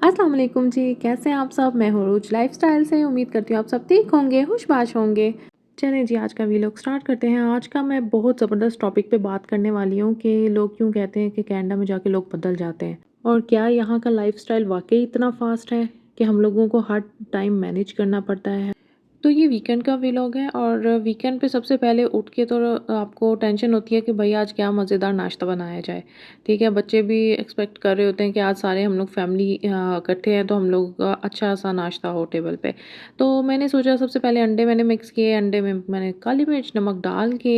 अस्सलाम वालेकुम जी, कैसे हैं आप सब? मैं हूँ रूज लाइफ़स्टाइल से। उम्मीद करती हूँ आप सब ठीक होंगे, खुशबाश होंगे। चलिए जी, आज का वीलॉग स्टार्ट करते हैं। आज का मैं बहुत ज़बरदस्त टॉपिक पे बात करने वाली हूँ कि लोग क्यों कहते हैं कि कनाडा में जाके लोग बदल जाते हैं, और क्या यहाँ का लाइफ़स्टाइल वाक़ई इतना फ़ास्ट है कि हम लोगों को हर टाइम मैनेज करना पड़ता है। तो ये वीकेंड का व्लॉग है, और वीकेंड पे सबसे पहले उठ के तो आपको टेंशन होती है कि भाई आज क्या मज़ेदार नाश्ता बनाया जाए। ठीक है, बच्चे भी एक्सपेक्ट कर रहे होते हैं कि आज सारे हम लोग फैमिली इकट्ठे हैं तो हम लोग अच्छा सा नाश्ता हो टेबल पे। तो मैंने सोचा सबसे पहले अंडे मैंने मिक्स किए। अंडे में मैंने काली मिर्च नमक डाल के,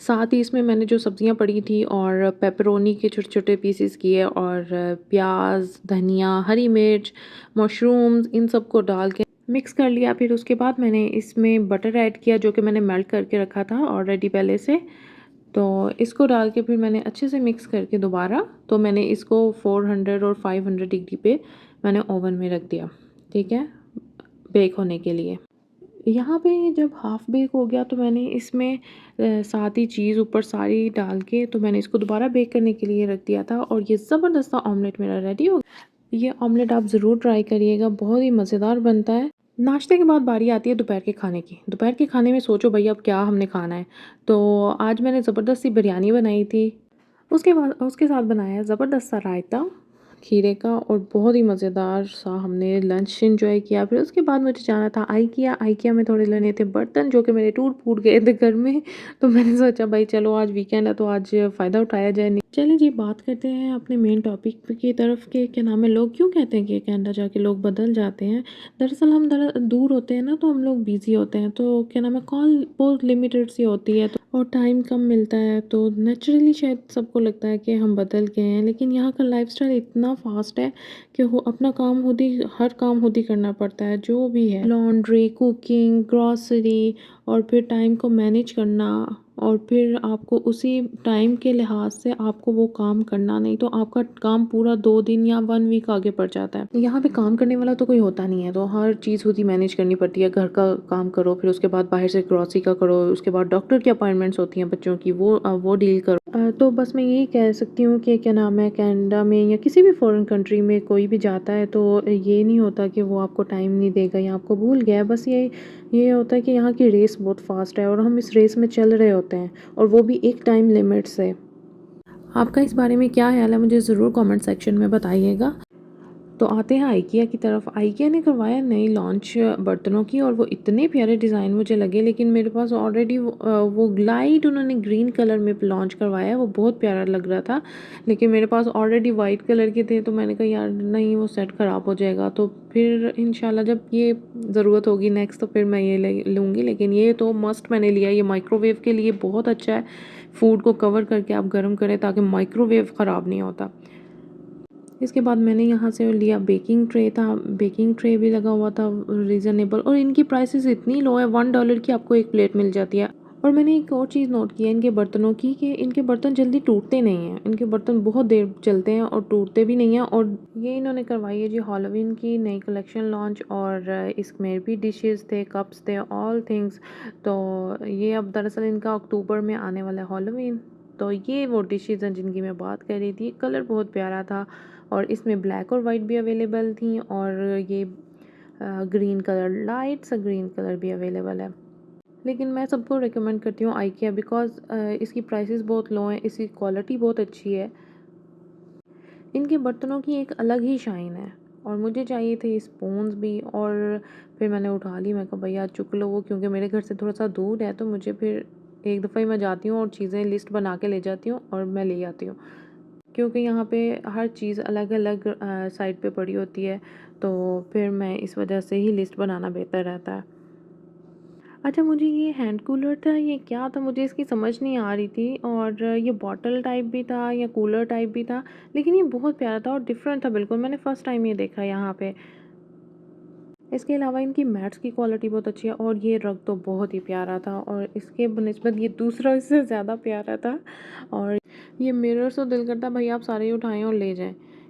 साथ ही इसमें मैंने जो सब्जियां पड़ी थी और पेपरोनी के छोटे छोटे पीसेस किए, और प्याज, धनिया, हरी मिर्च, मशरूम्स, इन सब को डाल के मिक्स कर लिया। फिर उसके बाद मैंने इसमें बटर ऐड किया जो कि मैंने मेल्ट करके रखा था ऑलरेडी पहले से। तो इसको डाल के फिर मैंने अच्छे से मिक्स करके दोबारा, तो मैंने इसको 400 और 500 डिग्री पे मैंने ओवन में रख दिया। ठीक है, बेक होने के लिए। यहाँ पे जब हाफ़ बेक हो गया तो मैंने इसमें साथ ही चीज़ ऊपर सारी डाल के, तो मैंने इसको दोबारा बेक करने के लिए रख दिया था, और ये ज़बरदस्त सा ऑमलेट मेरा रेडी हो गया। ये ऑमलेट आप ज़रूर ट्राई करिएगा, बहुत ही मज़ेदार बनता है। नाश्ते के बाद बारी आती है दोपहर के खाने की। दोपहर के खाने में सोचो भई अब क्या हमने खाना है। तो आज मैंने ज़बरदस्त सी बिरयानी बनाई थी। उसके बाद उसके साथ बनाया ज़बरदस्त सा रायता खीरे का, और बहुत ही मज़ेदार सा हमने लंच एंजॉय किया। फिर उसके बाद मुझे जाना था आइकिया। आइकिया में थोड़े लेने थे बर्तन जो कि मेरे टूट फूट गए थे घर में। तो मैंने सोचा भाई चलो आज वीकेंड है तो आज फ़ायदा उठाया जाए। नहीं, चलिए जी, बात करते हैं अपने मेन टॉपिक की तरफ के क्या नाम है, लोग क्यों कहते हैं कि कनाडा जाके लोग बदल जाते हैं। दरअसल हम दूर होते हैं ना, तो हम लोग बिजी होते हैं, तो क्या नाम है, कॉल बहुत लिमिटेड सी होती है, तो और टाइम कम मिलता है, तो नेचुरली शायद सबको लगता है कि हम बदल गए हैं। लेकिन यहाँ का लाइफस्टाइल इतना फास्ट है कि वो अपना काम खुद ही, हर काम खुद ही करना पड़ता है, जो भी है लॉन्ड्री, कुकिंग, ग्रॉसरी, और फिर टाइम को मैनेज करना, और फिर आपको उसी टाइम के लिहाज से आपको वो काम करना, नहीं तो आपका काम पूरा 2 दिन या 1 वीक आगे बढ़ जाता है। यहाँ पे काम करने वाला तो कोई होता नहीं है, तो हर चीज़ खुद ही मैनेज करनी पड़ती है। घर का काम करो, फिर उसके बाद बाहर से ग्रॉसरी का करो, उसके बाद डॉक्टर की अपॉइंटमेंट्स होती हैं बच्चों की, वो डील करो। तो बस मैं यही कह सकती हूँ कि क्या नाम है, कनाडा में या किसी भी फॉरेन कंट्री में कोई भी जाता है तो ये नहीं होता कि वो आपको टाइम नहीं देगा या आपको भूल गया है। बस ये होता है कि यहाँ की रेस बहुत फास्ट है और हम इस रेस में चल रहे होते हैं, और वो भी एक टाइम लिमिट से। आपका इस बारे में क्या ख्याल है, मुझे ज़रूर कमेंट सेक्शन में बताइएगा। तो आते हैं आइकिया की तरफ। आइकिया ने करवाया नई लॉन्च बर्तनों की, और वो इतने प्यारे डिज़ाइन मुझे लगे, लेकिन मेरे पास ऑलरेडी वो ग्लाइड उन्होंने ग्रीन कलर में लॉन्च करवाया है, वो बहुत प्यारा लग रहा था। लेकिन मेरे पास ऑलरेडी वाइट कलर के थे, तो मैंने कहा यार नहीं, वो सेट ख़राब हो जाएगा। तो फिर इंशाल्लाह जब ये ज़रूरत होगी नेक्स्ट, तो फिर मैं ये लूँगी। लेकिन ये तो मस्ट मैंने लिया। ये माइक्रोवेव के लिए बहुत अच्छा है। फूड को कवर करके आप गर्म करें ताकि माइक्रोवेव ख़राब नहीं होता। इसके बाद मैंने यहाँ से लिया बेकिंग ट्रे था। बेकिंग ट्रे भी लगा हुआ था रीज़नेबल, और इनकी प्राइसेस इतनी लो है, $1 की आपको एक प्लेट मिल जाती है। और मैंने एक और चीज़ नोट की है इनके बर्तनों की, कि इनके बर्तन जल्दी टूटते नहीं हैं। इनके बर्तन बहुत देर चलते हैं और टूटते भी नहीं हैं। और ये इन्होंने करवाई है जी हैलोवीन की नई कलेक्शन लॉन्च, और इसमें भी डिशेस थे, कप्स थे, ऑल थिंग्स। तो ये अब दरअसल इनका अक्टूबर में आने वाला है हैलोवीन। तो ये वो डिशेज़ हैं जिनकी मैं बात कर रही थी। कलर बहुत प्यारा था, और इसमें ब्लैक और वाइट भी अवेलेबल थी, और ये ग्रीन कलर, लाइट सा ग्रीन कलर भी अवेलेबल है। लेकिन मैं सबको रिकमेंड करती हूँ आइकिया, बिकॉज़ इसकी प्राइसेस बहुत लो हैं, इसकी क्वालिटी बहुत अच्छी है। इनके बर्तनों की एक अलग ही शाइन है। और मुझे चाहिए थे स्पून्स भी, और फिर मैंने उठा ली। मैं कहा भैया चुक लो वो, क्योंकि मेरे घर से थोड़ा सा दूर है, तो मुझे फिर एक दफ़ा ही मैं जाती हूँ और चीज़ें लिस्ट बना के ले जाती हूँ और मैं ले आती हूँ, क्योंकि यहाँ पे हर चीज़ अलग अलग साइड पे पड़ी होती है। तो फिर मैं इस वजह से ही लिस्ट बनाना बेहतर रहता है। अच्छा, मुझे ये हैंड कूलर था, ये क्या था मुझे इसकी समझ नहीं आ रही थी, और ये बॉटल टाइप भी था या कूलर टाइप भी था, लेकिन ये बहुत प्यारा था और डिफरेंट था बिल्कुल। मैंने फ़र्स्ट टाइम ये देखा यहाँ पे। इसके अलावा इनकी मैट्स की क्वालिटी बहुत अच्छी है, और ये रग तो बहुत ही प्यारा था, और इसके बनिस्बत ये दूसरा इससे ज़्यादा प्यारा था। और ये मिरर तो दिल करता भाई आप सारे ही उठाएं और ले जाएं,